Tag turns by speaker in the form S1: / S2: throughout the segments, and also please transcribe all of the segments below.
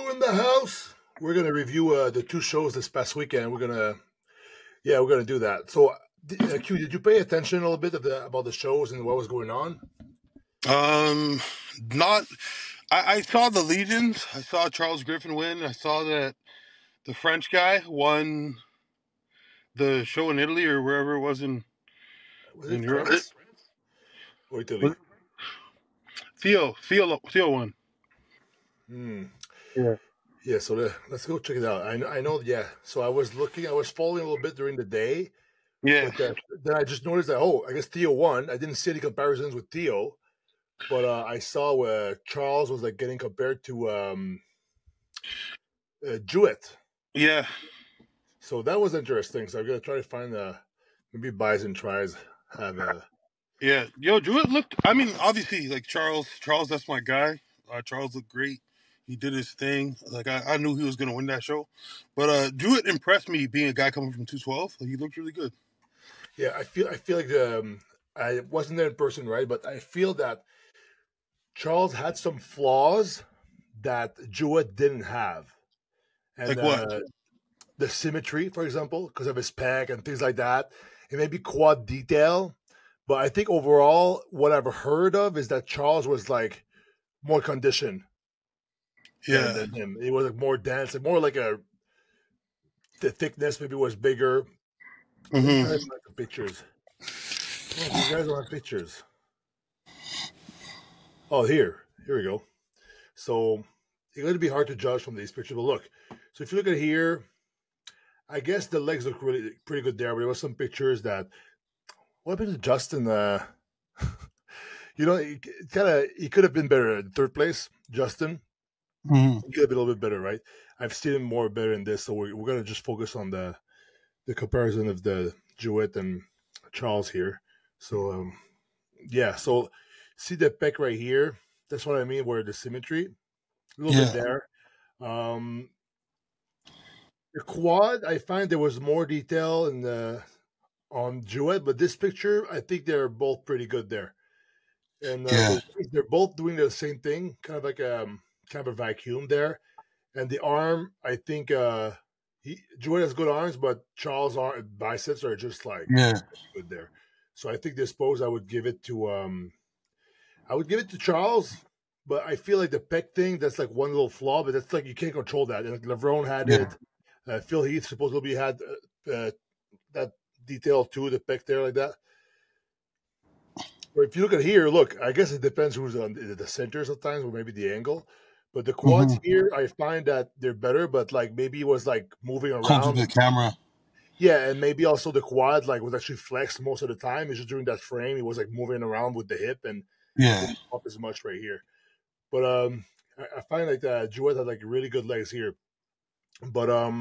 S1: Theo in the house. We're gonna review the two shows this past weekend. We're gonna do that. So, Q, did you pay attention a little bit about the shows and what was going on?
S2: Um, not. I saw the Legions. I saw Charles Griffin win. I saw that the French guy won the show in Italy or wherever it was
S1: Was
S2: in
S1: it
S2: Europe.
S1: France or Italy?
S2: Theo won.
S1: Hmm.
S2: Yeah.
S1: Yeah. So let's go check it out. I know. Yeah. So I was following a little bit during the day,
S2: Yeah.
S1: but then I just noticed that I guess Theo won. I didn't see any comparisons with Theo, but I saw where Charles was like getting compared to Jewett.
S2: Yeah.
S1: So that was interesting. So I'm gonna try to find maybe buys and tries have
S2: Yeah. Yo, Jewett looked. I mean, obviously, like Charles, that's my guy. Charles looked great. He did his thing. Like I knew he was gonna win that show, but Jewett impressed me being a guy coming from 212. He looked really good.
S1: yeah. I feel like I wasn't there in person, right? But I feel that Charles had some flaws that Jewett didn't have, and
S2: Like what?
S1: the symmetry, for example, because of his pec and things like that, and maybe quad detail. But I think overall, what I've heard of is that Charles was like more conditioned
S2: Yeah.
S1: than him. He was like more dense, like more like the thickness maybe was bigger. Let me try to find some pictures. Oh, these guys don't have pictures. Oh, here we go. So it's going to be hard to judge from these pictures, but look. So if you look at here, I guess the legs look really pretty good there. But there was some pictures that. What happened to Justin? He could have been better in third place. Justin,
S2: Mm-hmm.
S1: he could have been a little bit better, right? I've seen him more better in this, so we're gonna just focus on the comparison of the Jewett and Charles here. So yeah, so see the pec right here. That's what I mean, where the symmetry a little bit there. The quad, I find there was more detail in the on Jewett, but this picture, I think they're both pretty good there. And they're both doing the same thing, kind of like kind of a vacuum there. And the arm, I think Jewett has good arms, but Charles' biceps are just like good there. So I think this pose, I would give it to Charles, but I feel like the pec thing, that's like one little flaw, but that's like you can't control that. And like Levrone had it. Phil Heath supposedly had that detail too, the pec there like that. But if you look at here, look, I guess it depends who's on the center sometimes, or maybe the angle. But the quads here, I find that they're better, but like maybe it was like moving around.
S2: The camera.
S1: Yeah, and maybe also the quad like was actually flexed most of the time. It's just during that frame, it was like moving around with the hip and didn't up as much right here. But I find like Jewett had like really good legs here. But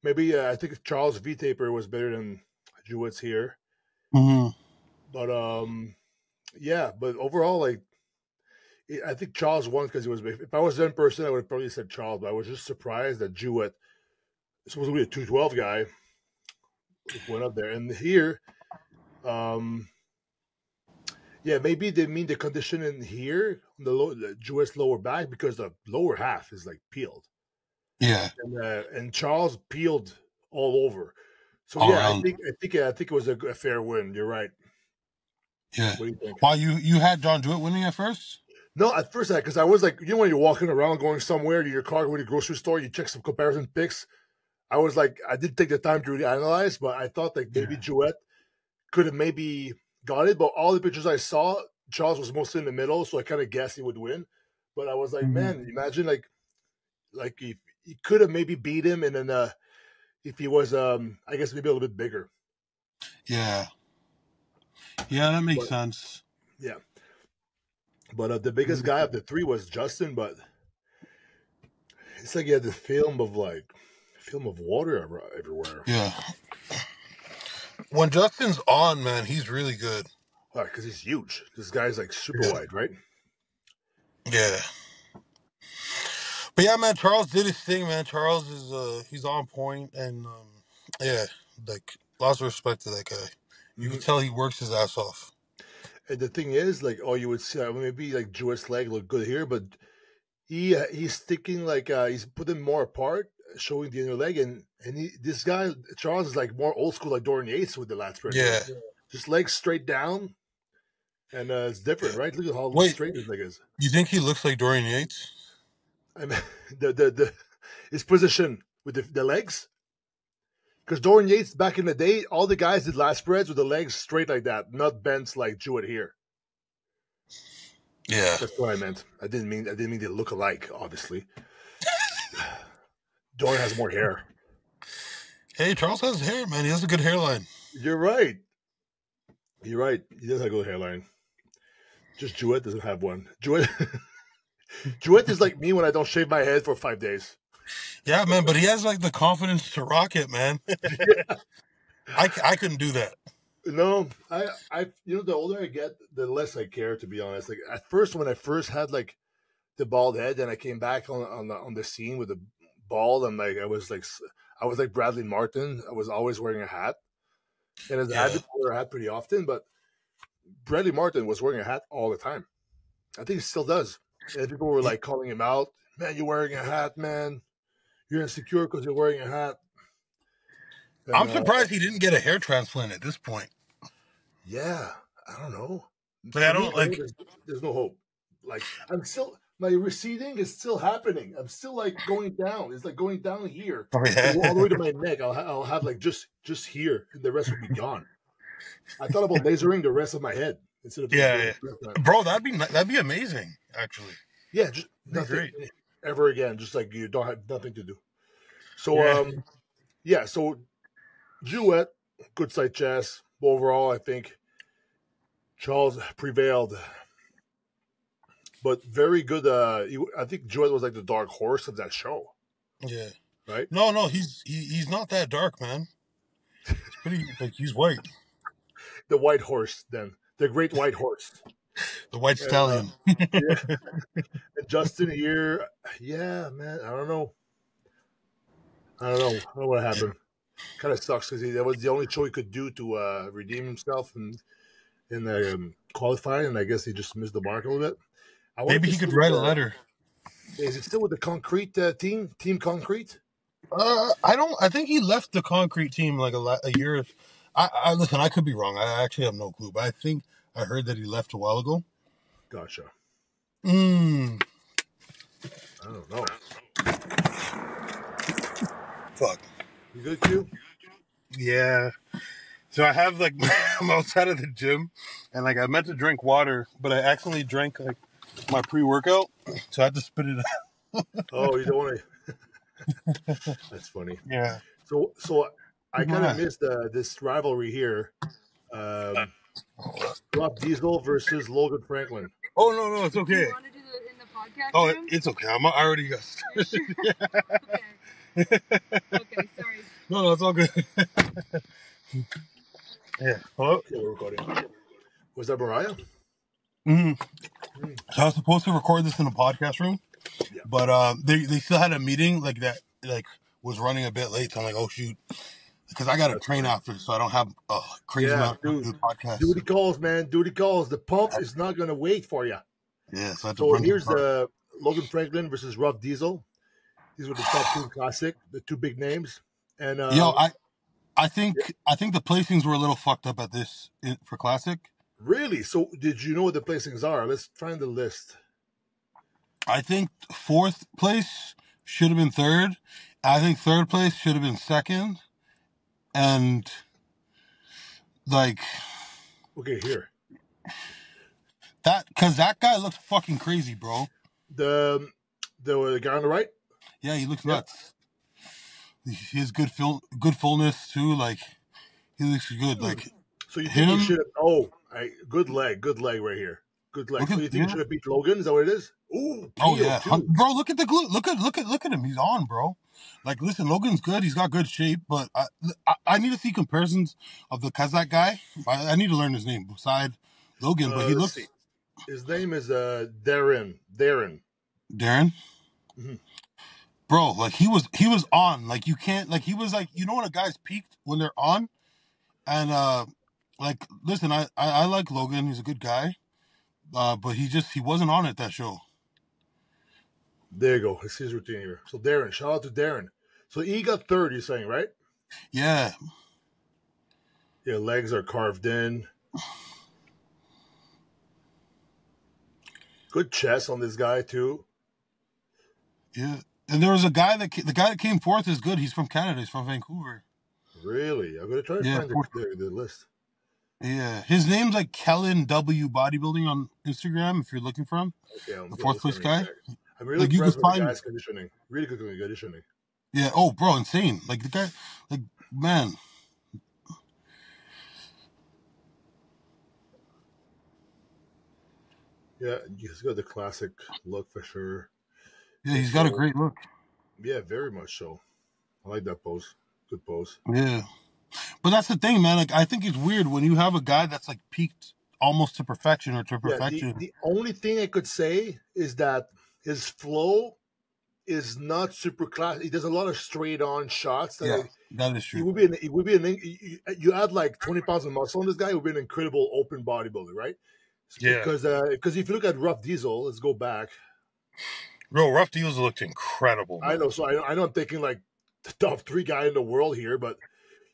S1: maybe I think Charles V taper was better than Jewett's here. But yeah, but overall, like I think Charles won because he was. If I was there in person, I would have probably said Charles. But I was just surprised that Jewett, supposed to be a 212 guy, went up there. And here, yeah, maybe they mean the condition in here on the Jewett's lower back because the lower half is like peeled.
S2: Yeah,
S1: and Charles peeled all over. So all yeah, around. I think it was a fair win. You're right.
S2: Yeah. What do you think? Why you had John Jewett winning at first?
S1: No, at first because I was like, when you're walking around going somewhere to your car, going to the grocery store, you check some comparison pics. I was like, I didn't take the time to really analyze, but I thought like maybe Jewett could have maybe got it. But all the pictures I saw, Charles was mostly in the middle, so I kind of guessed he would win. But I was like, man, imagine like if he could have maybe beat him, and then if he was, I guess maybe a little bit bigger.
S2: Yeah. Yeah, that makes sense.
S1: Yeah. But the biggest guy of the three was Justin, but it's like he had the film of water everywhere.
S2: Yeah. When Justin's on, man, he's really good.
S1: Because he's huge. This guy's like super wide, right?
S2: Yeah. But yeah, man, Charles did his thing, man. Charles is he's on point, and yeah, like lots of respect to that guy. You can tell he works his ass off.
S1: And the thing is, like, you would see maybe like Jewett's leg looked good here, but he's sticking like he's putting more apart, showing the inner leg, and this guy Charles is like more old school, like Dorian Yates with the lat spread here. Just legs straight down, and it's different, right? Look at how straight his leg is.
S2: You think he looks like Dorian Yates?
S1: I mean, the his position with the legs. Because Dorian Yates back in the day, all the guys did lat spreads with the legs straight like that, not bent like Jewett here.
S2: Yeah,
S1: that's what I meant. I didn't mean they look alike. Obviously, Dorian has more hair.
S2: Hey, Charles has hair, man. He has a good hairline.
S1: You're right. He does have a good hairline. Just Jewett doesn't have one. Jewett is like me when I don't shave my head for 5 days.
S2: Yeah, man, but he has like the confidence to rock it, man. Yeah. I couldn't do that.
S1: No, I the older I get, the less I care, to be honest. Like at first, when I first had like the bald head, and I came back on the scene with the bald, and like I was like Bradley Martin. I was always wearing a hat, and as I wear a hat pretty often, but Bradley Martin was wearing a hat all the time. I think he still does. And people were like calling him out, man, you're wearing a hat, man. You're insecure because you're wearing a hat.
S2: And, I'm surprised he didn't get a hair transplant at this point.
S1: Yeah, I don't know.
S2: Like, I don't like.
S1: There's no hope. Like my receding is still happening. I'm still like going down. It's like going down here, all the way to my neck. I'll have like just here, and the rest will be gone. I thought about lasering the rest of my head instead of
S2: bro. That'd be amazing, actually.
S1: Yeah, just nothing ever again. Just like you don't have nothing to do. So so Jewett, good side chess. Overall, I think Charles prevailed, but very good. I think Jewett was like the dark horse of that show.
S2: Yeah.
S1: Right?
S2: No, he's not that dark, man. He's pretty like he's white.
S1: The white horse, then the great white horse,
S2: the white stallion.
S1: And Justin here, yeah, man. I don't know what happened. Kind of sucks because that was the only show he could do to redeem himself in the qualifying, and I guess he just missed the mark a little bit.
S2: Maybe he could write a letter.
S1: Is it still with the Concrete team? Team Concrete?
S2: I think he left the Concrete team like a year. I listen. I could be wrong. I actually have no clue, but I think I heard that he left a while ago.
S1: Gotcha.
S2: I
S1: don't know.
S2: Fuck.
S1: You good, Q?
S2: Yeah. So I have like I'm outside of the gym, and like I meant to drink water, but I accidentally drank like my pre-workout, so I had to spit it out.
S1: Oh, you don't want to. That's funny.
S2: Yeah.
S1: So I kind of missed this rivalry here. Ruff Diesel versus Logan Franklin.
S2: Oh no, it's okay.
S3: You want to do it in the podcast room?
S2: It's okay. I already got started.
S3: Sure? Okay. Okay, sorry.
S2: No, it's all good. Yeah. Hello?
S1: Yeah, we're recording. Was that Mariah?
S2: So I was supposed to record this in the podcast room, but they still had a meeting like that, like was running a bit late. So I'm like, oh shoot, because I got to train after, so I don't have a crazy amount to do the podcast.
S1: Duty calls, man. Duty calls. The pump is not going to wait for you.
S2: Yeah.
S1: So here's the Logan Franklin versus Ruff Diesel. These were the top team classic, the two big names. And
S2: I think the placings were a little fucked up at this for classic.
S1: Really? So did you know what the placings are? Let's find the list.
S2: I think fourth place should have been third. I think third place should have been second. And like,
S1: okay, here.
S2: Because that guy looks fucking crazy, bro.
S1: The guy on the right?
S2: Yeah, he looks nuts. He has good fullness too. Like, he looks good. Like,
S1: so you think he should have? Good leg right here. Good leg. So you think he should have beat Logan? Is that what it is? Ooh,
S2: yeah, bro. Look at the glute. Look at him. He's on, bro. Like, listen, Logan's good. He's got good shape, but I need to see comparisons of the Kazakh guy. I need to learn his name beside Logan, but he looks.
S1: See. His name is Darren.
S2: Mm-hmm. Bro, like he was on. Like, you can't, like, he was like, you know when a guy's peaked when they're on, and like, listen, I like Logan. He's a good guy, but he wasn't on at that show.
S1: There you go. His routine here. So Darren, shout out to Darren. So he got third, you're saying, right?
S2: Yeah.
S1: Yeah, legs are carved in. Good chest on this guy too.
S2: Yeah. And there was the guy that came fourth is good. He's from Canada. He's from Vancouver.
S1: Really? I'm gonna try to find the list.
S2: Yeah, his name's like Kellen W Bodybuilding on Instagram. If you're looking for him,
S1: okay,
S2: the fourth place guy.
S1: I'm really impressed with the guy's conditioning. Really good conditioning.
S2: Yeah. Oh, bro, insane! Like the guy, like man.
S1: Yeah, he's got the classic look for sure.
S2: Yeah, he's got a great look.
S1: Yeah, very much so. I like that pose. Good pose.
S2: Yeah. But that's the thing, man. Like, I think it's weird when you have a guy that's like peaked almost to perfection or to perfection.
S1: The only thing I could say is that his flow is not super class. He does a lot of straight on shots.
S2: That is true.
S1: You add like 20 pounds of muscle on this guy, it would be an incredible open bodybuilder, right?
S2: Yeah.
S1: Because if you look at Ruff Diesel, let's go back.
S2: Bro, Ruff Diesel looked incredible. Man.
S1: I know. So I know I'm thinking like the top 3 guy in the world here, but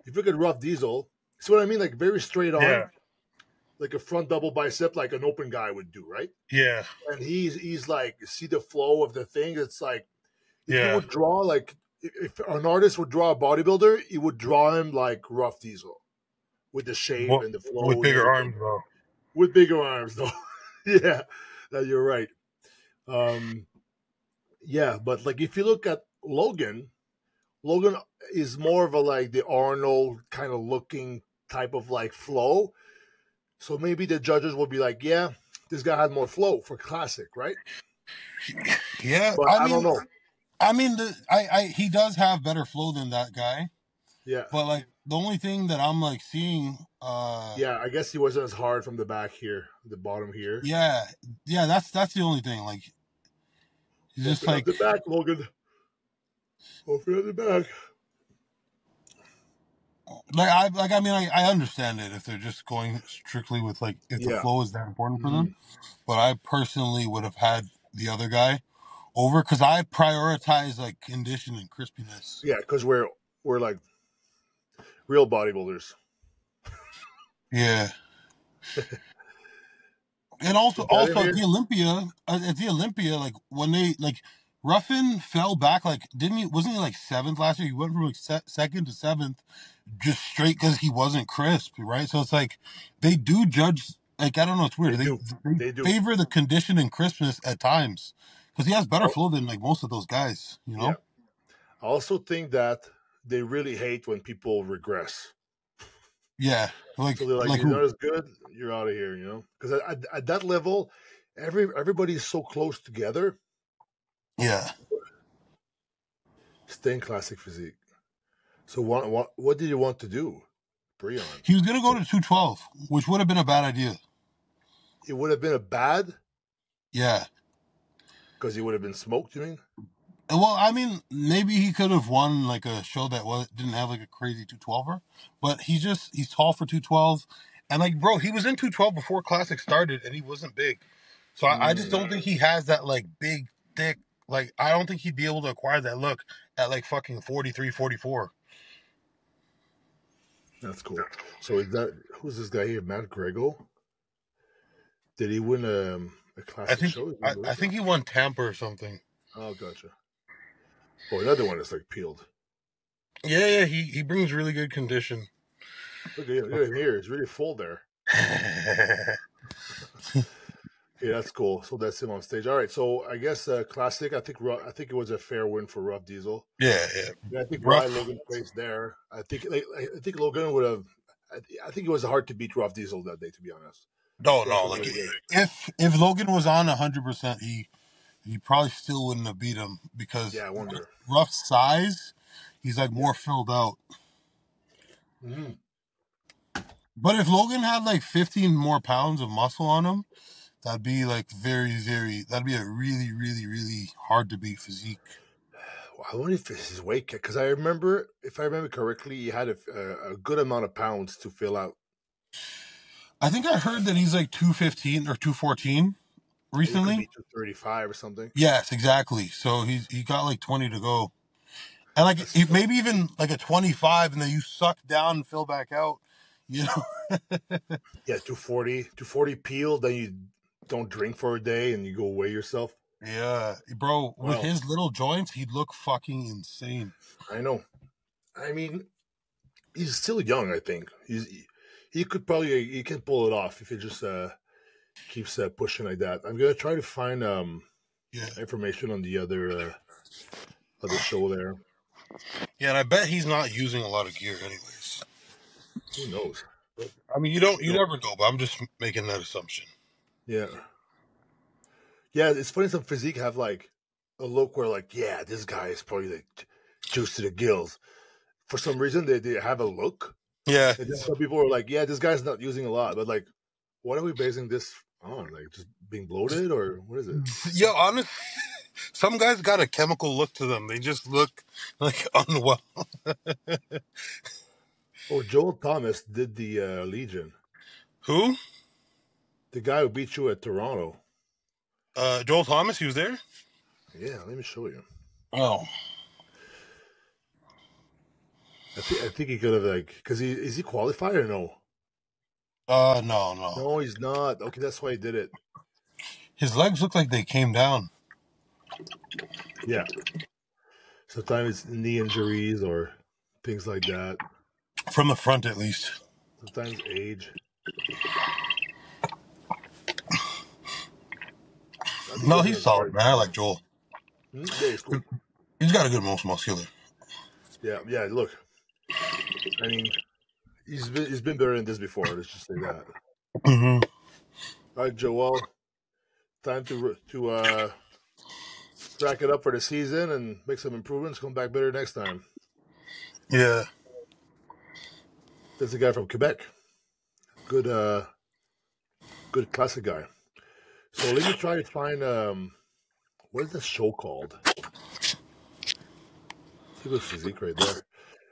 S1: if you look at Ruff Diesel, see what I mean? Like very straight on, like a front double bicep, like an open guy would do, right?
S2: Yeah.
S1: And he's like, see the flow of the thing. It's like, if you would draw, like, if an artist would draw a bodybuilder, he would draw him like Ruff Diesel with the shape and the flow.
S2: With bigger arms, though.
S1: With bigger arms, though. Yeah, you're right. Yeah, but like if you look at Logan is more of a like the Arnold kind of looking type of like flow. So maybe the judges will be like, yeah, this guy had more flow for classic, right?
S2: Yeah,
S1: but I don't know.
S2: I mean, he does have better flow than that guy.
S1: Yeah.
S2: But like the only thing that I'm like seeing,
S1: yeah, I guess he wasn't as hard from the back here, the bottom here.
S2: Yeah, that's the only thing. Like he's just like
S1: the back, Logan. Open up the back.
S2: I understand it if they're just going strictly with like if the flow is that important for them. But I personally would have had the other guy over because I prioritize like condition and crispiness.
S1: Yeah, because we're like real bodybuilders.
S2: Yeah. And also at the Olympia, like when they like Ruffin fell back, like wasn't he like 7th last year? He went from like 2nd to 7th just straight because he wasn't crisp, right? So it's like they do judge, like I don't know, it's weird. They do favor the condition and crispness at times because he has better flow than like most of those guys, you know?
S1: Yeah. I also think that they really hate when people regress.
S2: Yeah. Like,
S1: so they're like you're not as good, you're out of here, you know? Because at that level, everybody's so close together.
S2: Yeah.
S1: Stay in classic physique. So what did you want to do, Breon?
S2: He was going to go to 212, which would have been a bad idea.
S1: It would have been a bad?
S2: Yeah.
S1: Because he would have been smoked, you mean?
S2: Well, I mean, maybe he could have won like a show that didn't have like a crazy 212er, but he's tall for 212. And like, bro, he was in 212 before Classic started and he wasn't big. So I just don't think he has that like big, thick, like, I don't think he'd be able to acquire that look at like fucking 43, 44.
S1: That's cool. So who's this guy here? Matt Grego? Did he win a classic show?
S2: I think he won Tampa or something.
S1: Oh, gotcha. Oh, another one is like peeled.
S2: Yeah, he brings really good condition.
S1: Look at him here. It's really full there. Okay, that's cool. So that's him on stage. All right. So I guess classic. I think it was a fair win for Ruff Diesel.
S2: Yeah.
S1: I think Logan placed there. I think Logan would have. I think it was hard to beat Ruff Diesel that day, to be honest.
S2: No. Like if Logan was on 100%, he probably still wouldn't have beat him because
S1: I wonder.
S2: Ruff's size, he's like more filled out.
S1: Mm-hmm.
S2: But if Logan had like 15 more pounds of muscle on him, that'd be like that'd be a really, really, really hard to beat physique.
S1: I wonder if it's his weight cut, because if I remember correctly, he had a good amount of pounds to fill out.
S2: I think I heard that he's like 215 or 214 recently.
S1: He could be 235 or something.
S2: Yes, exactly. So he got like 20 to go, and like maybe even like a 25, and then you suck down and fill back out. You know.
S1: Yeah, 240 peel. Then you don't drink for a day and you go weigh yourself.
S2: Yeah, bro. With his little joints, he'd look fucking insane.
S1: I know. I mean, he's still young. I think he could probably he can pull it off if he just keeps pushing like that. I'm gonna try to find information on the other show there.
S2: Yeah, and I bet he's not using a lot of gear, anyways.
S1: Who knows?
S2: But, I mean, you never know. But I'm just making that assumption.
S1: Yeah. Yeah, it's funny. Some physique have like a look where like, yeah, this guy is probably like juice to the gills. For some reason, they have a look.
S2: Yeah.
S1: And then some people are like, yeah, this guy's not using a lot. But like, what are we basing this on? Like, just being bloated or what is it?
S2: Yeah, honestly, some guys got a chemical look to them. They just look like unwell.
S1: Oh, Joel Thomas did the Legion.
S2: Who?
S1: The guy who beat you at Toronto.
S2: Joel Thomas, he was there?
S1: Yeah, let me show you.
S2: Oh.
S1: I think he could have like, because is he qualified or no?
S2: No.
S1: No, he's not. Okay, that's why he did it.
S2: His legs look like they came down.
S1: Yeah. Sometimes it's knee injuries or things like that.
S2: From the front, at least.
S1: Sometimes age.
S2: No, he's solid, man. I like Joel.
S1: Yeah, he's cool.
S2: He's got a good muscular.
S1: Yeah. Look, I mean, he's been better than this before. Let's just say that.
S2: Mm-hmm.
S1: All right, Joel. Time to rack it up for the season and make some improvements. Come back better next time.
S2: Yeah.
S1: That's a guy from Quebec. Good classic guy. So let me try to find what is the show called? See good physique right there.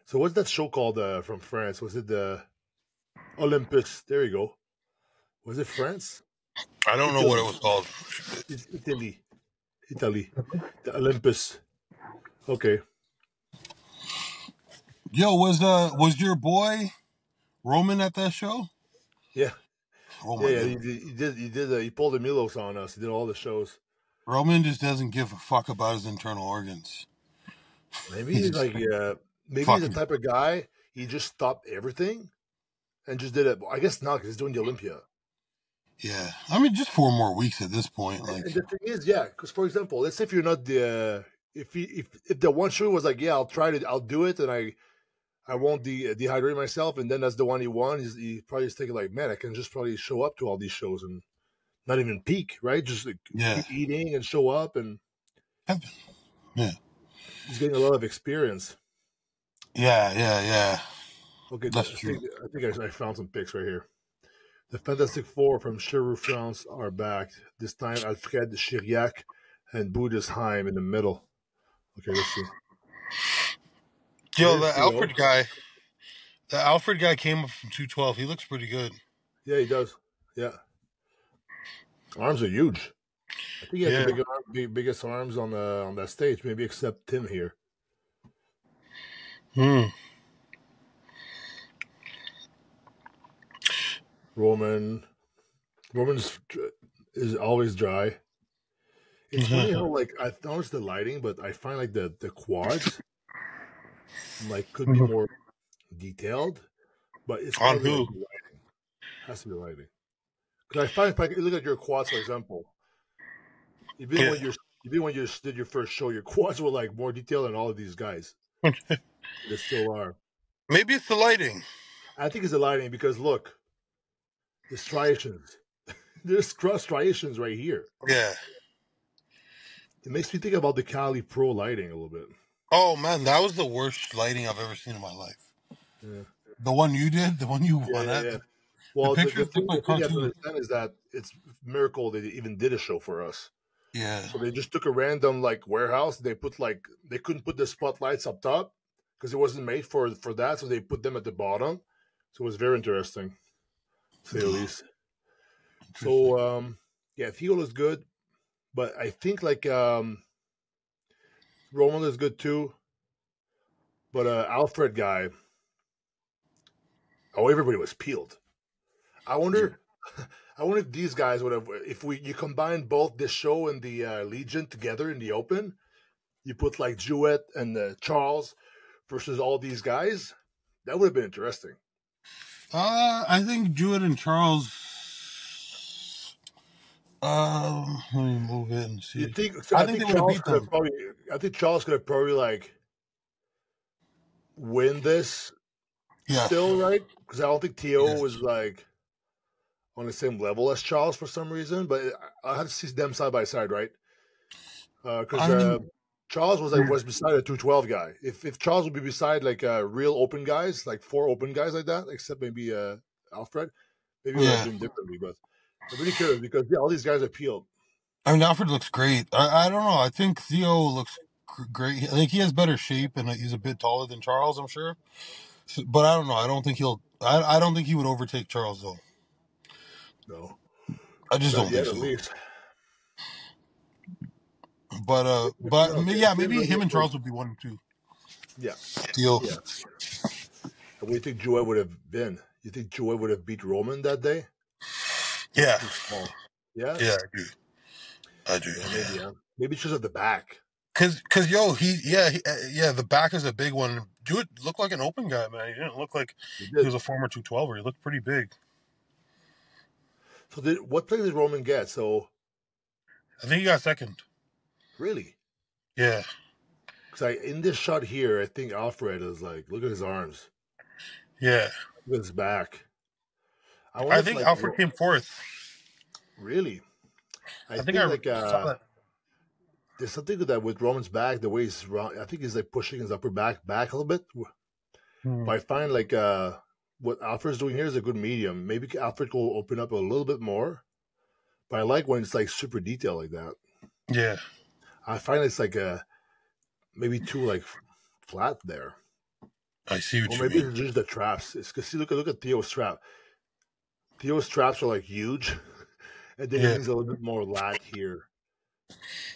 S1: So what's that show called from France? Was it the Olympus? There you go. Was it France?
S2: I don't know what it was called.
S1: It's Italy. The Olympus. Okay.
S2: Yo, was your boy Roman at that show?
S1: Yeah.
S2: Oh my God.
S1: He pulled the Milos on us. He did all the shows.
S2: Roman just doesn't give a fuck about his internal organs.
S1: Maybe he's like maybe he's the type of guy, he just stopped everything and just did it. I guess not, because he's doing the Olympia.
S2: Yeah, I mean, just 4 more weeks at this point. Like,
S1: and the thing is, yeah, because for example, let's say if you're not the if the one show was like, yeah, I'll do it, and I won't dehydrate myself, and then that's the one he won. He probably is thinking like, man, I can just probably show up to all these shows and not even peak, right? Just like keep eating and show up, and he's getting a lot of experience.
S2: Yeah.
S1: Okay,
S2: that's true.
S1: I think I found some pics right here. The Fantastic Four from Cherbourg, France are back. This time, Alfred, Chiriac, and Budesheim in the middle. Okay, let's see.
S2: Yo, the Alfred guy came up from 212. He looks pretty good.
S1: Yeah, he does. Yeah. Arms are huge. I think he has the biggest arms on that stage, maybe except Tim here. Roman is always dry. It's funny how like I noticed the lighting, but I find like the quads like could be more detailed, but it's
S2: on who?
S1: Like, the lighting. Has to be the lighting. Because I find if I look at your quads, for example, even when you did your first show, your quads were like more detailed than all of these guys. They still are.
S2: Maybe it's the lighting.
S1: I think it's the lighting because look, the striations. There's cross striations right here.
S2: Yeah.
S1: It makes me think about the Cali Pro lighting a little bit.
S2: Oh man, that was the worst lighting I've ever seen in my life.
S1: Yeah.
S2: The one you did, the one you won at.
S1: Yeah. Well, the thing you have to understand is that it's a miracle they even did a show for us.
S2: Yeah.
S1: So they just took a random like warehouse. They put like they couldn't put the spotlights up top because it wasn't made for that. So they put them at the bottom. So it was very interesting, to say the least. So yeah, Theo looks good. But I think like Roman is good too. But Alfred guy, everybody was peeled. I wonder. I wonder if these guys would have, if you combine both this show and the Legion together in the open, you put like Jewett and Charles versus all these guys, that would have been interesting.
S2: I think Jewett and Charles. Let me move it and see.
S1: I think Charles could have probably. I think Charles could have probably like win this. Yeah. Still, right? Because I don't think Theo was like on the same level as Charles for some reason, but I had to see them side by side, right? Because Charles was beside a 212 guy. If Charles would be beside like real open guys, like 4 open guys like that, except maybe Alfred, maybe it would have been differently. But I'm really curious because all these guys are peeled.
S2: I mean, Alfred looks great. I don't know. I think Theo looks great. I think he has better shape and he's a bit taller than Charles, I'm sure. So, but I don't know. I don't think I don't think he would overtake Charles though.
S1: No,
S2: I just don't think so. At least. But maybe him and Charles would be 1 and 2.
S1: Yeah.
S2: Theo.
S1: Yeah. What do you think Jewett would have been? You think Jewett would have beat Roman that day?
S2: Yeah.
S1: Yeah.
S2: Yeah, I do.
S1: Yeah, maybe it's just at the back.
S2: Cause the back is a big one. Jewett looked like an open guy, man. He didn't look like he was a former 212er. He looked pretty big.
S1: So what place did Roman get? So
S2: I think he got second.
S1: Really?
S2: Yeah.
S1: Because in this shot here, I think Alfred is like, look at his arms.
S2: Yeah.
S1: Look at his back.
S2: I think Alfred came 4th.
S1: Really?
S2: I think I saw that.
S1: There's something to that with Roman's back, the way he's I think he's like pushing his upper back a little bit. But I find like what Alfred's doing here is a good medium. Maybe Alfred will open up a little bit more. But I like when it's like super detailed like that.
S2: Yeah.
S1: I find it's like maybe too like flat there.
S2: I see what you mean.
S1: Or maybe it's just the traps. It's because look at Theo's trap. Theo's traps are like huge, and then he's a little bit more lat here.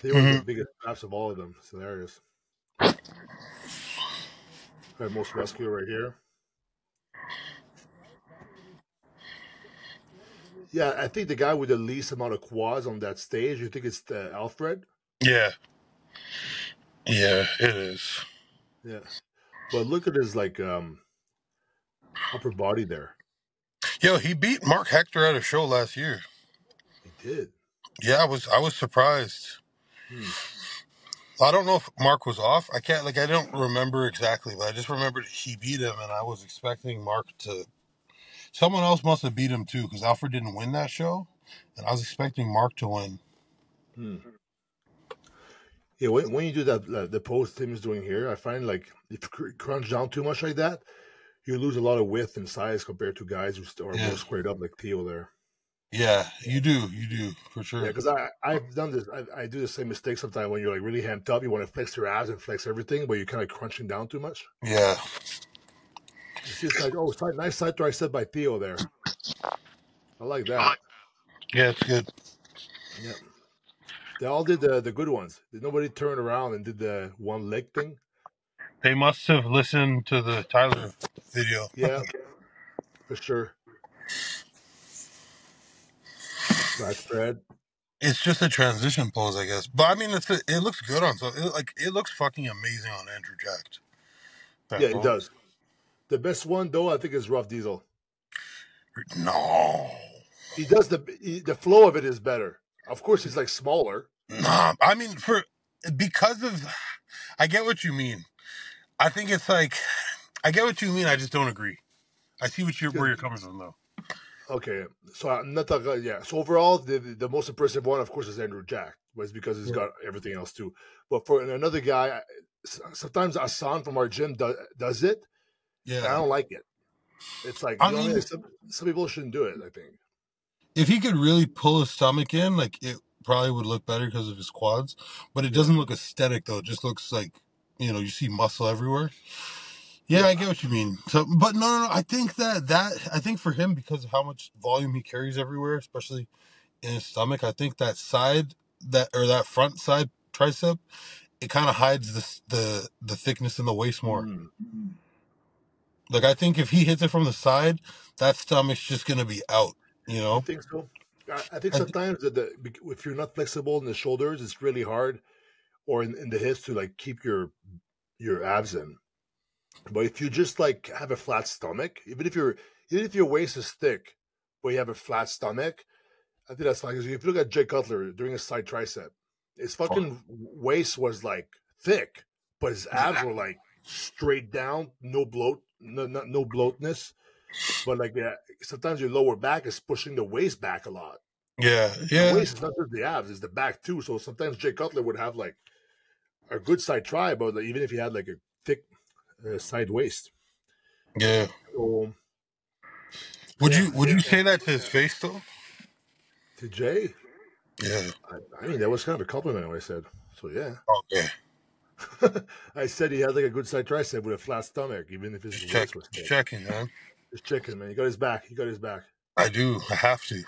S1: They were the biggest traps of all of them. It's hilarious. Right, most rescue right here. Yeah, I think the guy with the least amount of quads on that stage. You think it's Alfred?
S2: Yeah. Yeah, it is.
S1: Yeah, but look at his like upper body there.
S2: Yo, he beat Mark Hector at a show last year.
S1: He did.
S2: Yeah, I was surprised. I don't know if Mark was off. I don't remember exactly, but I just remembered he beat him, and I was expecting Mark to. Someone else must have beat him too, because Alfred didn't win that show, and I was expecting Mark to win.
S1: Yeah, when you do that, the pose Tim is doing here, I find like if you crunch down too much like that, you lose a lot of width and size compared to guys who are more squared up like Theo there.
S2: Yeah, you do for sure.
S1: Yeah, because I've done this. I do the same mistake sometimes when you're like really amped up. You want to flex your abs and flex everything, but you're kind of crunching down too much.
S2: Yeah.
S1: It's just like, nice side tricep by Theo there. I like that.
S2: Yeah, it's good.
S1: Yeah. They all did the good ones. Did nobody turn around and did the one leg thing?
S2: They must have listened to the Tyler video.
S1: Yeah, for sure. Back spread.
S2: It's just a transition pose, I guess. But I mean, it looks good on it looks fucking amazing on Andrew Jacked.
S1: Yeah, it does. The best one though, I think, is Ruff Diesel.
S2: No,
S1: he does the flow of it is better. Of course, he's like smaller.
S2: Nah, I mean because of I get what you mean. I think it's like I get what you mean. I just don't agree. I see where you're coming from though.
S1: Okay, so I'm not talking. Yeah, so overall, the most impressive one, of course, is Andrew Jack, but it's because he's got everything else too. But for another guy, sometimes Hassan from our gym does it. Yeah, I don't like it. It's like some people shouldn't do it. I think
S2: if he could really pull his stomach in, like it probably would look better because of his quads. But it doesn't look aesthetic though. It just looks like you see muscle everywhere. Yeah, I get what you mean. So, but no. I think I think for him, because of how much volume he carries everywhere, especially in his stomach, I think that side that front side tricep, it kind of hides the thickness in the waist more. Like, I think if he hits it from the side, that stomach's just gonna be out. You
S1: You
S2: know.
S1: think so? I think sometimes if you're not flexible in the shoulders, it's really hard, or in the hips to like keep your abs in. But if you just like have a flat stomach, even if your waist is thick, but you have a flat stomach, I think that's fine. Because if you look at Jay Cutler doing a side tricep, his fucking waist was like thick, but his abs were like straight down, no bloat, no bloatness. But like sometimes your lower back is pushing the waist back a lot.
S2: Yeah,
S1: The
S2: yeah,
S1: waist is not just the abs; it's the back too. So sometimes Jay Cutler would have like a good side tri, but like, even if he had like a thick side waist.
S2: yeah.
S1: So
S2: Would
S1: yeah,
S2: you say that to his face though?
S1: to Jay,
S2: Yeah.
S1: I mean that was kind of a compliment what I said. So yeah.
S2: Okay.
S1: I said he had like a good side tricep with a flat stomach, even if his waist was
S2: Just
S1: thick.
S2: checking, man.
S1: Just checking, man. He got his back. He got his back.
S2: I do. I have to.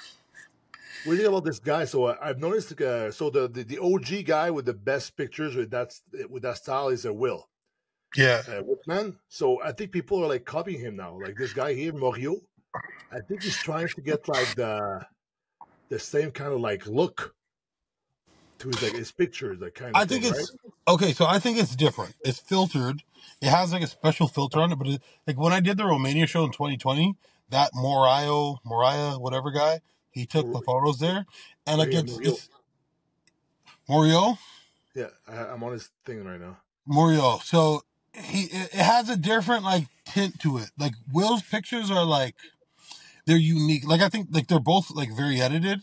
S1: What do you think about this guy? So I've noticed. So the OG guy with the best pictures with that style is a Will.
S2: Yeah.
S1: Whitman. So I think people are like copying him now. Like this guy here, Morio. I think he's trying to get like the same kind of like look to his pictures, that kind of
S2: I
S1: thing,
S2: think
S1: right?
S2: it's okay. So I think it's different. It's filtered. It has like a special filter on it. But like when I did the Romania show in 2020, that Moriah, whatever guy, he took the photos there, and
S1: Right
S2: like
S1: here,
S2: it's Morio.
S1: Yeah, I'm on his thing right now.
S2: Morio. So it has a different like tint to it. Like Will's pictures are like they're unique. Like I think like they're both like very edited,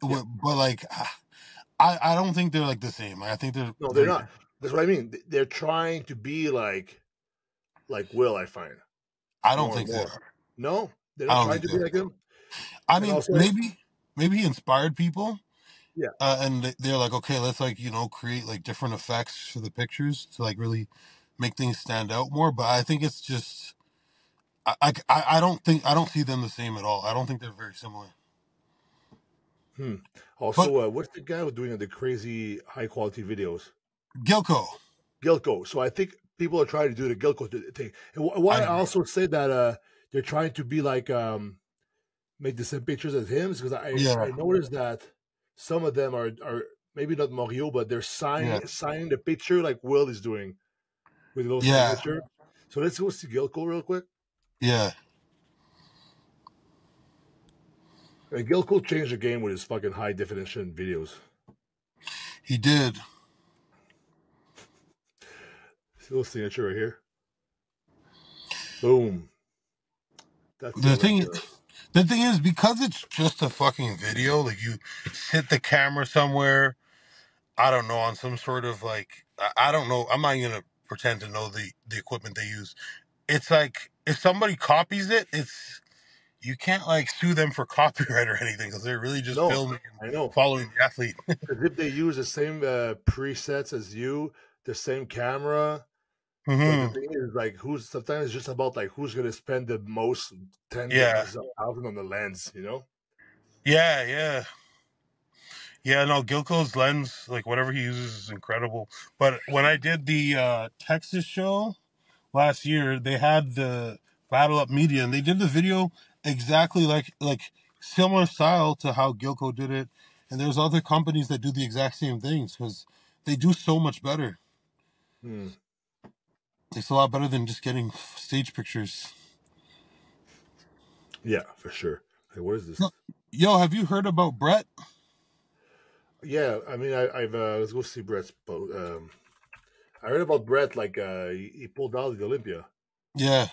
S1: Yeah.
S2: but like I don't think they're like the same. I think they're
S1: No, they're not. That's what I mean. They're trying to be like Will. I find
S2: I don't
S1: more and
S2: think they
S1: more.
S2: are.
S1: No, they're
S2: I
S1: not
S2: don't
S1: trying
S2: think
S1: to
S2: they
S1: be
S2: are.
S1: like him.
S2: I
S1: And
S2: mean,
S1: also,
S2: maybe he inspired people.
S1: yeah.
S2: And they're like, okay, let's like create like different effects for the pictures to like really make things stand out more. But I think it's just I don't see them the same at all. I don't think they're very similar. But
S1: Also, what's the guy who's doing the crazy high quality videos?
S2: Gilco,
S1: Gilco. So I think people are trying to do the Gilco thing. And why I also say that they're trying to be like make the same pictures as him because
S2: yeah,
S1: I noticed that some of them are maybe not Mario, but they're
S2: yeah,
S1: signing the picture like Will is doing with a little
S2: yeah,
S1: signature. So let's go see Gilco real quick.
S2: yeah.
S1: And Gilco changed the game with his fucking high definition videos.
S2: He did.
S1: See a little signature right here. Boom. That's
S2: The
S1: it right
S2: thing,
S1: there.
S2: the thing is, because it's just a fucking video, like you sit the camera somewhere, I don't know, on some sort of like, I don't know. I'm not gonna pretend to know the equipment they use. It's like if somebody copies it, you can't like sue them for copyright or anything because they're really just
S1: No,
S2: filming
S1: I
S2: and
S1: know.
S2: following the athlete.
S1: Because if they use the same presets as you, the same camera, but the
S2: Hmm.
S1: thing is, like, sometimes it's just about like who's gonna spend the most tens of
S2: Yeah,
S1: thousands on the lens, you know?
S2: yeah, yeah, yeah. No, Gilco's lens, like whatever he uses, is incredible. But when I did the Texas show last year, they had the Battle Up Media, and they did the video exactly like similar style to how Gilco did it. And there's other companies that do the exact same things because they do so much better.
S1: Hmm.
S2: It's a lot better than just getting stage pictures.
S1: Yeah, for sure. Hey, what is this?
S2: No. Yo, have you heard about Brett?
S1: Yeah, I mean, I've let's go see Brett's. I heard about Brett. Like, he pulled out of the Olympia.
S2: Yeah.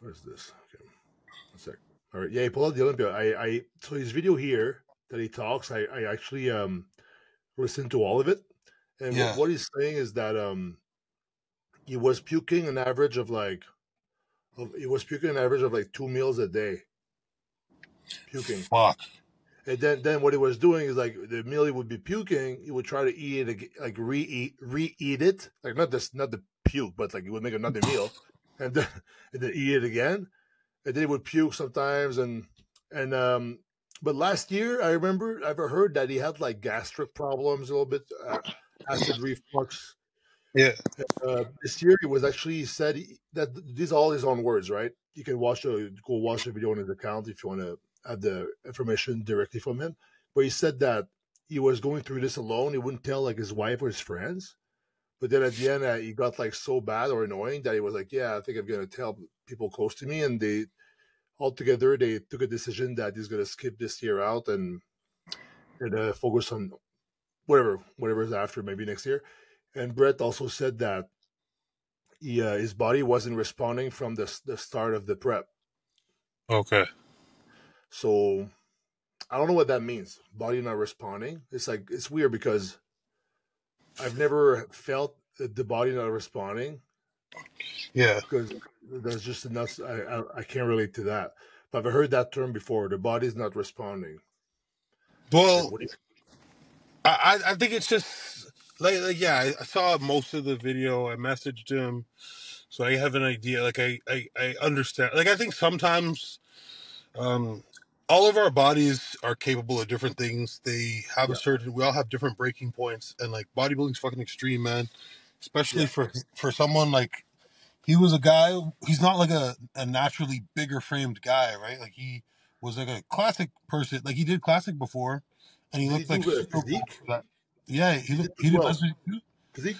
S1: Where's this? Okay, one sec. All right, yeah, he pulled out of the Olympia. So his video here that he talks, I actually listened to all of it, and
S2: Yeah.
S1: what he's saying is that he was puking an average of like 2 meals a day, puking.
S2: Fuck.
S1: And then what he was doing is like the meal he would be puking, he would try to eat it, like re-eat it, like not the puke, but like he would make another meal, and then eat it again, and then he would puke sometimes, and But last year, I remember I've heard that he had like gastric problems a little bit, acid reflux.
S2: Yeah.
S1: This year, he said that these are all his own words, right? You can go watch a video on his account if you want to have the information directly from him. But he said that he was going through this alone. He wouldn't tell like his wife or his friends. But then at the end, he got like so bad or annoying that he was like, "Yeah, I think I'm gonna tell people close to me." And they altogether they took a decision that he's gonna skip this year out and focus on whatever's after, maybe next year. And Brett also said that his body wasn't responding from the start of the prep.
S2: Okay.
S1: So I don't know what that means. Body not responding. It's weird because I've never felt the body not responding.
S2: Yeah.
S1: Because there's just enough. I can't relate to that. But I've heard that term before. The body's not responding.
S2: Well, I think it's just like yeah. I saw most of the video. I messaged him, so I have an idea. Like I understand. Like I think sometimes, all of our bodies are capable of different things. They have we all have different breaking points, and like bodybuilding's fucking extreme, man. Especially for someone like he was a guy. He's not like a naturally bigger framed guy, right? Like he was like a classic person. Like he did classic before, and he looked like super buff for that. Yeah, he did classic too.
S1: Physique.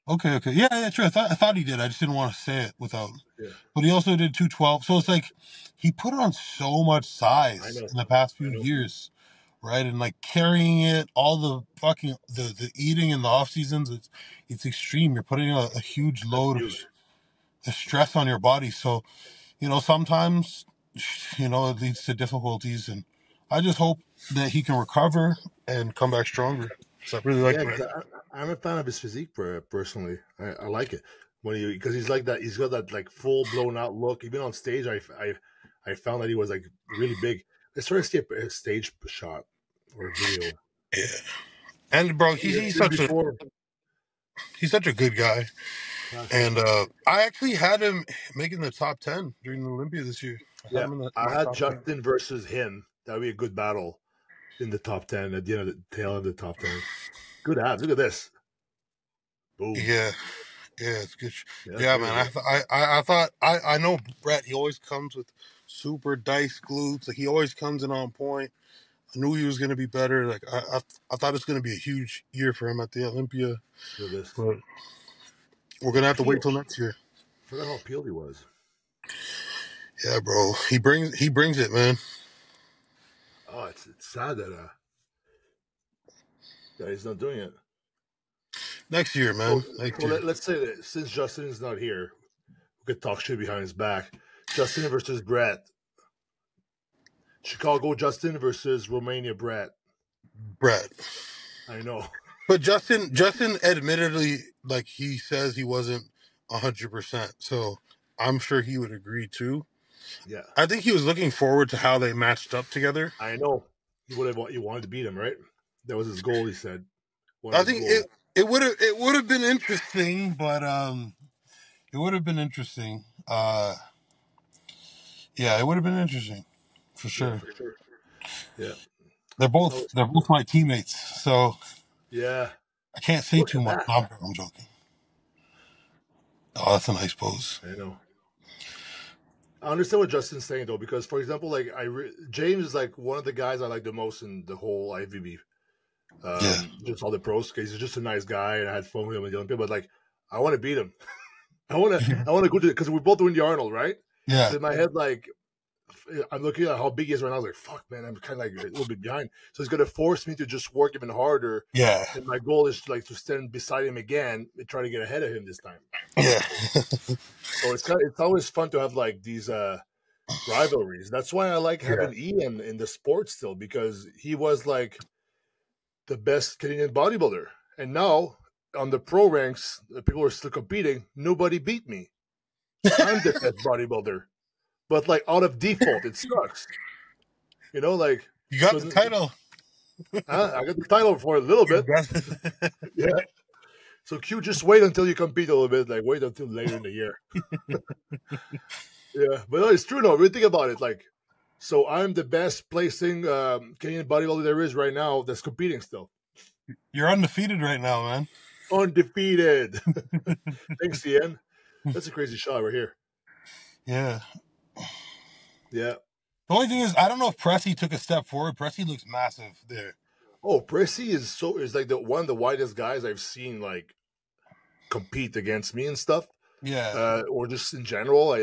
S2: Okay, yeah, true. I thought he did. I just didn't want to say it without. Yeah. But he also did 212. So it's like he put on so much size in the past few years, right? And like carrying it, all the fucking the eating in the off seasons, it's extreme. You're putting a huge load of stress on your body. So, sometimes, it leads to difficulties, and I just hope that he can recover and come back stronger. So I really like
S1: I'm a fan of his physique personally. I like it because he's like that. He's got that like full blown out look. Even on stage, I found that he was like really big. Let's try to see a stage shot or a video.
S2: Yeah, and bro, he's such a good guy. And I actually had him making the top 10 during the Olympia this year.
S1: I had Justin versus him. That would be a good battle in the top 10 at the end of the tail of the top 10. Good abs. Look at this.
S2: Boom. Yeah, it's good. Yeah, man. I thought I know Brett. He always comes with super dice glutes. Like he always comes in on point. I knew he was going to be better. Like I thought it was going to be a huge year for him at the Olympia.
S1: Look at this.
S2: But we're gonna have to wait till next year.
S1: I forgot how peeled he was.
S2: Yeah, bro. He brings it, man.
S1: Oh, it's sad that he's not doing it.
S2: Next year, man.
S1: Let's say that since Justin is not here, we could talk shit behind his back. Justin versus Brett. Chicago Justin versus Romania Brett. I know.
S2: But Justin admittedly, like he says he wasn't 100%. So I'm sure he would agree too.
S1: Yeah.
S2: I think he was looking forward to how they matched up together.
S1: I know. He wanted to beat him, right? That was his goal, he said.
S2: I think it would have been interesting, but it would have been interesting. Yeah, it would have been interesting. For sure.
S1: Yeah, for sure. Yeah.
S2: They're both my teammates, so
S1: yeah.
S2: I can't say too much. I'm joking. Oh, that's a nice pose.
S1: I know. I understand what Justin's saying though, because for example, like James is like one of the guys I like the most in the whole IVB. Just all the pros, because he's just a nice guy, and I had fun with him in the Olympia. But like, I want to beat him. I want to go to, because we're both doing the Arnold, right?
S2: Yeah.
S1: So in my head, like, I'm looking at how big he is right now. I was like, fuck, man, I'm kind of like a little bit behind. So it's going to force me to just work even harder.
S2: Yeah.
S1: And my goal is like to stand beside him again and try to get ahead of him this time.
S2: Yeah.
S1: So it's always fun to have like these rivalries. That's why I like having Ian in the sport still, because he was like the best Canadian bodybuilder. And now on the pro ranks, people are still competing. Nobody beat me. I'm the best bodybuilder. But like out of default, it sucks. Like
S2: you got the title.
S1: I got the title for a little bit. Yeah. So Q, just wait until you compete a little bit. Like wait until later in the year. Yeah, but no, it's true. No, really think about it. Like So I'm the best placing Canadian bodybuilder there is right now that's competing still.
S2: You're undefeated right now, man.
S1: Undefeated. Thanks, Ian. That's a crazy shot right here.
S2: Yeah.
S1: Yeah.
S2: The only thing is, I don't know if Pressy took a step forward. Pressy looks massive there.
S1: Oh, Pressy is like one of the widest guys I've seen like compete against me and stuff.
S2: Yeah.
S1: Or just in general,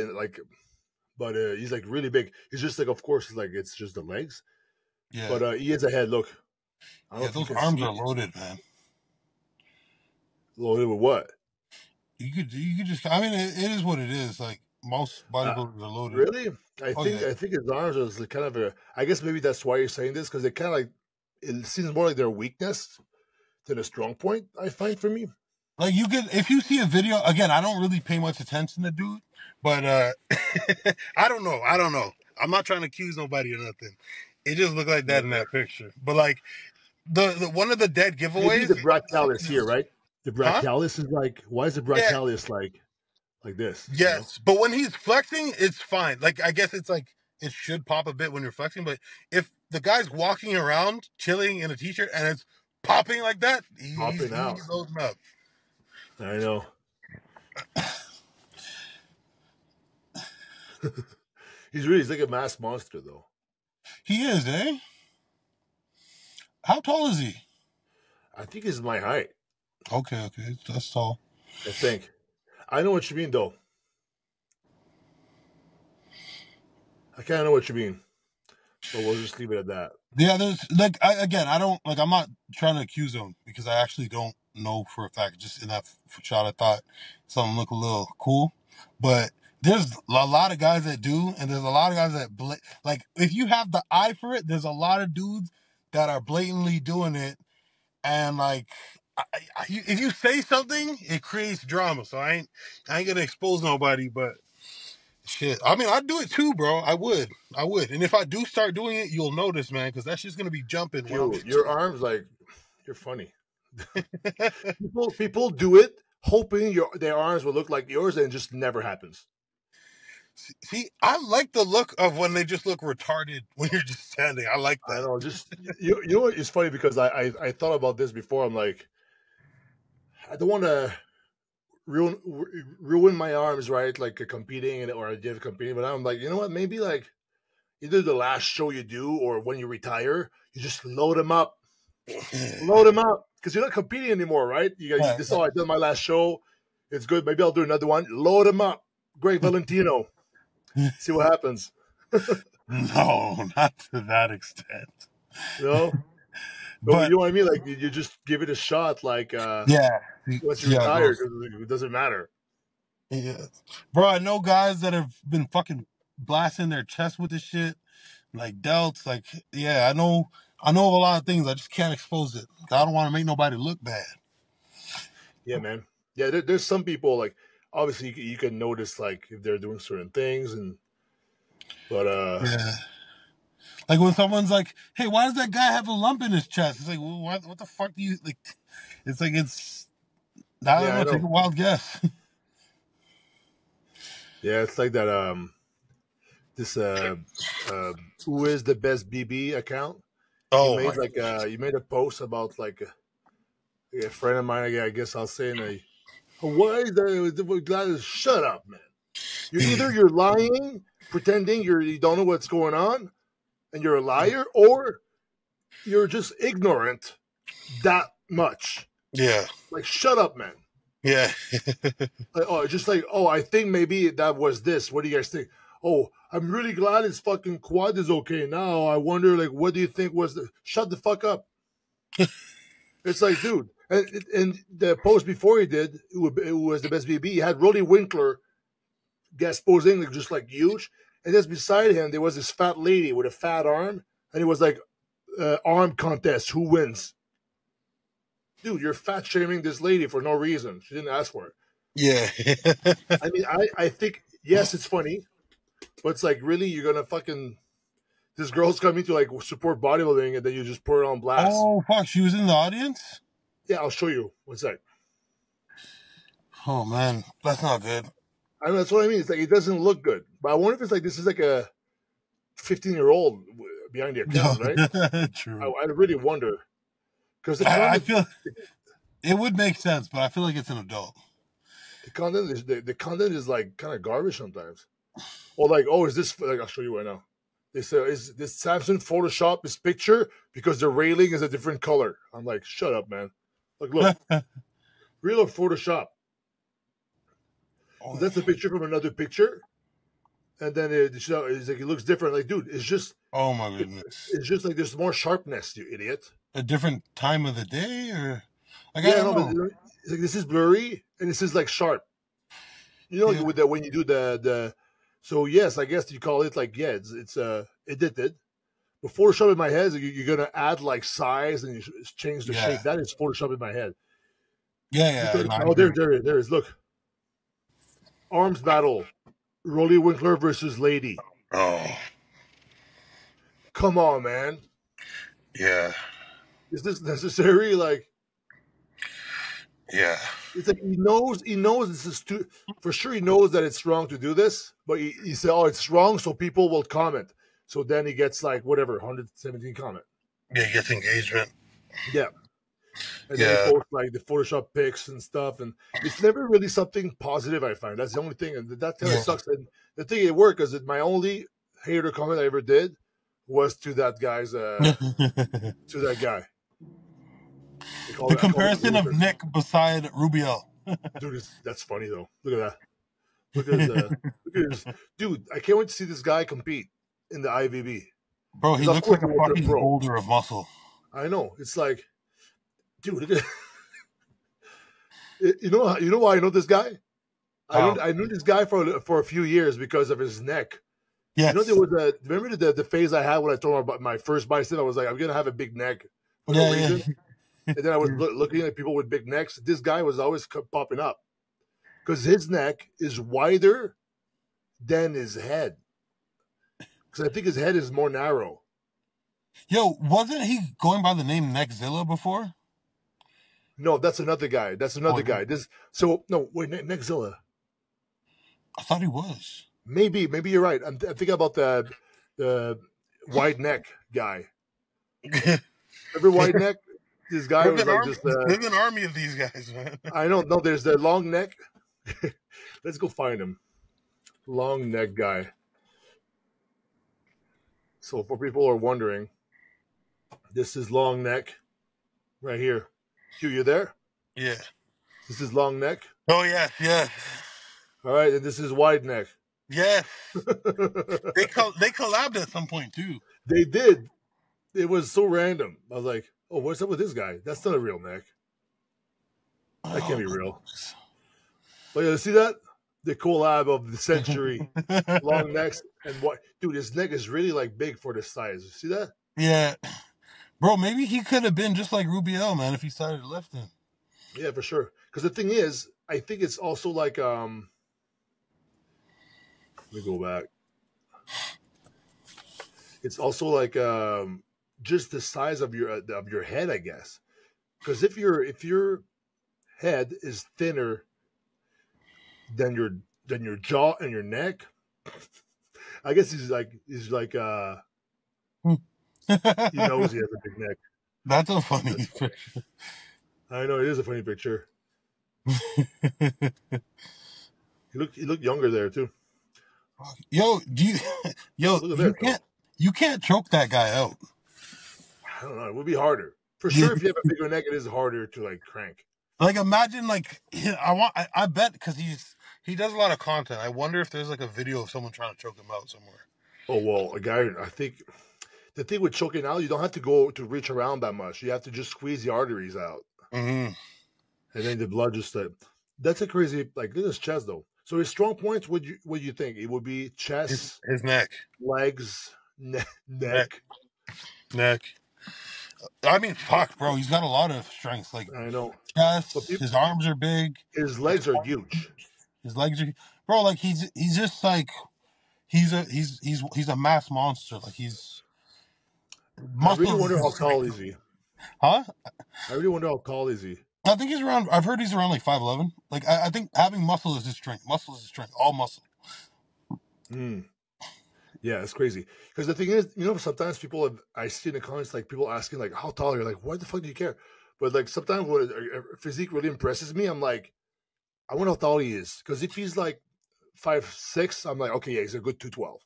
S1: but he's like really big. He's just like, of course, like it's just the legs.
S2: Yeah.
S1: But he is ahead. Look.
S2: Yeah, those arms are loaded, man.
S1: Loaded with what?
S2: You could just. I mean, it is what it is. Like most bodybuilders are loaded.
S1: Really? I think his arms is like kind of a. I guess maybe that's why you're saying this, because it kind of like it seems more like their weakness than a strong point. I find for me.
S2: Like you could, if you see a video again, I don't really pay much attention to dude, but I don't know. I'm not trying to accuse nobody or nothing. It just looked like that in that picture. But like the one of the dead giveaways.
S1: Maybe the brachialis here, right? The brachialis is like, why is the brachialis like this?
S2: Yes, you know? But when he's flexing, it's fine. Like I guess it's like it should pop a bit when you're flexing, but if the guy's walking around chilling in a t-shirt and it's popping like that, he's loading up.
S1: I know. He's like a mass monster, though.
S2: He is, eh? How tall is he?
S1: I think he's my height.
S2: Okay, that's tall.
S1: I think. I know what you mean, though. I kind of know what you mean, but we'll just leave it at that.
S2: Yeah, there's like I don't like. I'm not trying to accuse him because I actually don't know for a fact. Just in that shot, I thought something looked a little cool, but there's a lot of guys that do, and there's a lot of guys that like if you have the eye for it, there's a lot of dudes that are blatantly doing it, and like if you say something, it creates drama. So I ain't gonna expose nobody, but. Shit, I mean, I'd do it too, bro. I would, and if I do start doing it, you'll notice, man, because that's just gonna be jumping.
S1: Dude, your arms, like, you're funny. people do it hoping their arms will look like yours, and it just never happens.
S2: See, I like the look of when they just look retarded when you're just standing. I like that.
S1: I know, just you know what? It's funny because I thought about this before. I'm like, I don't want to ruin my arms, right? Like competing or just competing, but I'm like, you know what? Maybe like either the last show you do or when you retire, you just load them up, because you're not competing anymore, right? You this. Oh, I did my last show. It's good. Maybe I'll do another one. Load them up. Greg Valentino. See what happens.
S2: No, not to that extent.
S1: No. But you know what I mean? Like you just give it a shot. Like once you retire, it doesn't matter.
S2: Yeah, bro. I know guys that have been fucking blasting their chest with this shit, like delts. Like I know of a lot of things. I just can't expose it. I don't want to make nobody look bad.
S1: Yeah, man. Yeah, there's some people like obviously you can notice like if they're doing certain things but
S2: like when someone's like, "Hey, why does that guy have a lump in his chest?" It's like, well, what the fuck do you like? It's like I don't know. Take a wild guess.
S1: Yeah, it's like that. This who is the best BB account?
S2: Oh,
S1: you made a post about like a friend of mine. I guess I'll say why is that? Shut up, man. You're lying, pretending you don't know what's going on, and you're a liar, or you're just ignorant that much.
S2: Yeah.
S1: Like, shut up, man.
S2: Yeah.
S1: I think maybe that was this. What do you guys think? Oh, I'm really glad his fucking quad is okay now. I wonder, like, what do you think was shut the fuck up. It's like, dude. And the post before he did, it was the best BB. He had Roddy Winkler guest posing, like, just like huge. And just beside him, there was this fat lady with a fat arm. And it was like, arm contest. Who wins? Dude, you're fat shaming this lady for no reason. She didn't ask for it.
S2: Yeah.
S1: I mean, I think, yes, it's funny. But it's like, really, you're going to fucking... This girl's coming to, like, support bodybuilding, and then you just put her on blast.
S2: Oh, fuck. She was in the audience?
S1: Yeah, I'll show you. One sec.
S2: Oh, man. That's not good.
S1: I mean, that's what I mean. It's like, it doesn't look good. But I wonder if it's like, this is like a 15-year-old behind the account, right?
S2: True.
S1: I really wonder because
S2: I feel it would make sense, but I feel like it's an adult.
S1: The content is like kind of garbage sometimes. Or like, oh, is this like? I'll show you right now. They say, is this Samsung Photoshop this picture because the railing is a different color? I'm like, shut up, man. Like, look, real or Photoshop? So that's a picture from another picture, and then it's like it looks different. Like, dude, it's just.
S2: Oh my goodness!
S1: It's just like there's more sharpness, you idiot.
S2: A different time of the day, or
S1: like, yeah, no, but it's like this is blurry and this is like sharp. You know, with the when you do the. So yes, I guess you call it like it's edited. But Photoshop in my head is you're gonna add like size and you change the shape. That is Photoshop in my head.
S2: Yeah.
S1: Oh, there it is. Look, arms battle, Rolly Winkler versus Lady.
S2: Oh,
S1: come on, man.
S2: Yeah.
S1: Is this necessary? Like,
S2: yeah.
S1: It's like he knows this is too. For sure, he knows that it's wrong to do this, but he said, "Oh, it's wrong," so people will comment. So then he gets like whatever 117 comment.
S2: Yeah, he gets engagement.
S1: Yeah, and then he posts like the Photoshop pics and stuff, and it's never really something positive. I find that's the only thing, and that kind of sucks. And the thing it worked is that my only hater comment I ever did was to that guy's to that guy.
S2: The comparison of Nick beside Rufiel.
S1: Dude, that's funny though. Look at that. Look at this. Dude, I can't wait to see this guy compete in the IVB.
S2: Bro, he looks like a fucking boulder of muscle.
S1: I know. It's like, dude, look at you know why I know this guy? I knew this guy for a few years because of his neck.
S2: Yes.
S1: You know, there was remember the phase I had when I told him about my first bicep? I was like, I'm gonna have a big neck for no reason. And then I was looking at people with big necks. This guy was always popping up because his neck is wider than his head. Because I think his head is more narrow.
S2: Yo, wasn't he going by the name Neckzilla before?
S1: No, that's another guy. That's another guy. Neckzilla.
S2: I thought he was.
S1: Maybe you're right. I'm thinking about the wide neck guy. Remember wide neck? This guy was like just.
S2: There's an army of these guys, man.
S1: I know. No, there's the long neck. Let's go find him. Long neck guy. So for people who are wondering, this is long neck, right here. Hugh, you there?
S2: Yeah.
S1: This is long neck.
S2: Oh yes.
S1: All right, and this is wide neck.
S2: Yes. they collabed at some point too.
S1: They did. It was so random. I was like, oh, what's up with this guy? That's not a real neck. That can't be real. But yeah, see that? The collab of the century. Long necks. And what? Dude, his neck is really like big for this size. You see that?
S2: Yeah. Bro, maybe he could have been just like Rufiel, man, if he started lifting.
S1: Yeah, for sure. Because the thing is, I think it's also like, let me go back. It's also like just the size of your head, I guess. Because if your head is thinner than your jaw and your neck, I guess he's like he knows he has a big neck.
S2: That's a funny picture.
S1: I know, it is a funny picture. He looked younger there too.
S2: Yo, you can't choke that guy out.
S1: I don't know. It would be harder. For sure, if you have a bigger neck, it is harder to like crank.
S2: Like imagine I bet because he does a lot of content. I wonder if there's like a video of someone trying to choke him out somewhere.
S1: Oh well, a guy. I think the thing with choking out, you don't have to go to reach around that much. You have to just squeeze the arteries out, and then the blood just. That's a crazy. Like look at his chest though. So his strong points, what you think? It would be chest,
S2: his neck,
S1: legs, neck.
S2: I mean, fuck, bro. He's got a lot of strengths. Like
S1: I know,
S2: chest. His arms are big.
S1: His legs are huge.
S2: His legs are, bro. Like he's just like he's a mass monster. Like he's.
S1: I really wonder how tall is he.
S2: Huh?
S1: I really wonder how tall is he.
S2: I think he's around. I've heard he's around like 5'11". Like I think having muscle is his strength. Muscle is his strength. All muscle.
S1: Yeah, it's crazy. Because the thing is, sometimes I see in the comments like people asking like, "How tall are you?" Like, why the fuck do you care? But like sometimes when a physique really impresses me, I'm like, I wonder how tall he is. Because if he's like 5'6", I'm like, okay, yeah, he's a good 212.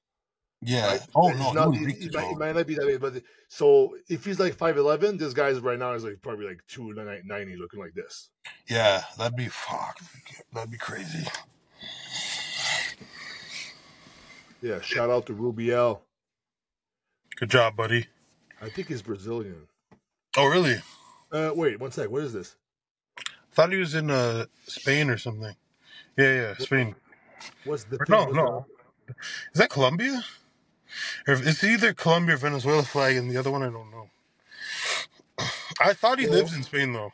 S4: Yeah.
S1: Right?
S4: Oh
S1: He's
S4: no,
S1: not.
S4: he was big
S1: He
S4: tall.
S1: might not be that big, but so if he's like 5'11", this guy's right now is like probably like 290, looking like this.
S4: Yeah, that'd be crazy.
S1: Yeah, shout out to Rufiel.
S2: Good job, buddy.
S1: I think he's Brazilian.
S2: Oh, really?
S1: Wait, one sec. What is this?
S2: I thought he was in Spain or something. Yeah, Spain.
S1: What's the thing?
S2: No. Is that Colombia? Or it's either Colombia or Venezuela flag, and the other one I don't know. I thought he lives in Spain though.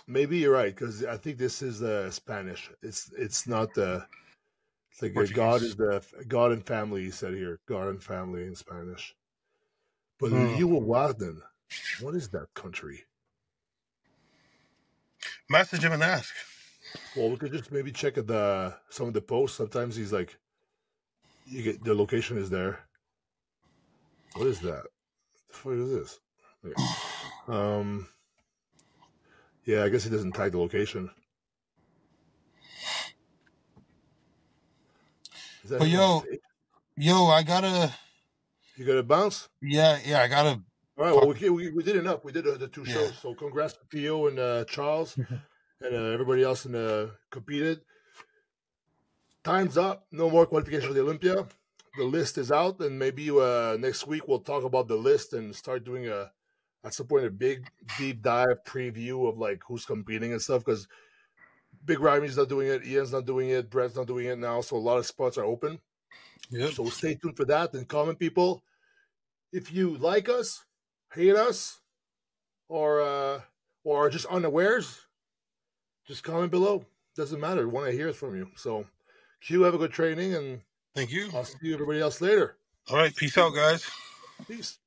S1: Maybe you're right, because I think this is Spanish. It's not it's like God is God and family. He said here, God and family in Spanish. But Rio Warden, what is that country?
S2: Message him and ask.
S1: Well, we could just maybe check at some of the posts. Sometimes he's like, the location is there. What is that? The fuck is this? Okay. Yeah, I guess he doesn't tag the location.
S4: But yo, I gotta.
S1: You gotta bounce.
S4: Yeah, I gotta.
S1: All right. Well, we did enough. We did the two shows. So congrats to Theo and Charles and everybody else competed. Time's up. No more qualification for the Olympia. The list is out, and maybe next week we'll talk about the list and start doing at some point a big deep dive preview of like who's competing and stuff. Because Big Ramy's not doing it, Ian's not doing it, Brett's not doing it now, so a lot of spots are open.
S2: Yep.
S1: So stay tuned for that and comment, people. If you like us, hate us, or are just unawares, just comment below. Doesn't matter. We want to hear it from you. So, Q, have a good training, and
S2: thank you.
S1: I'll see you everybody else later.
S2: All right, peace out, guys.
S1: Peace.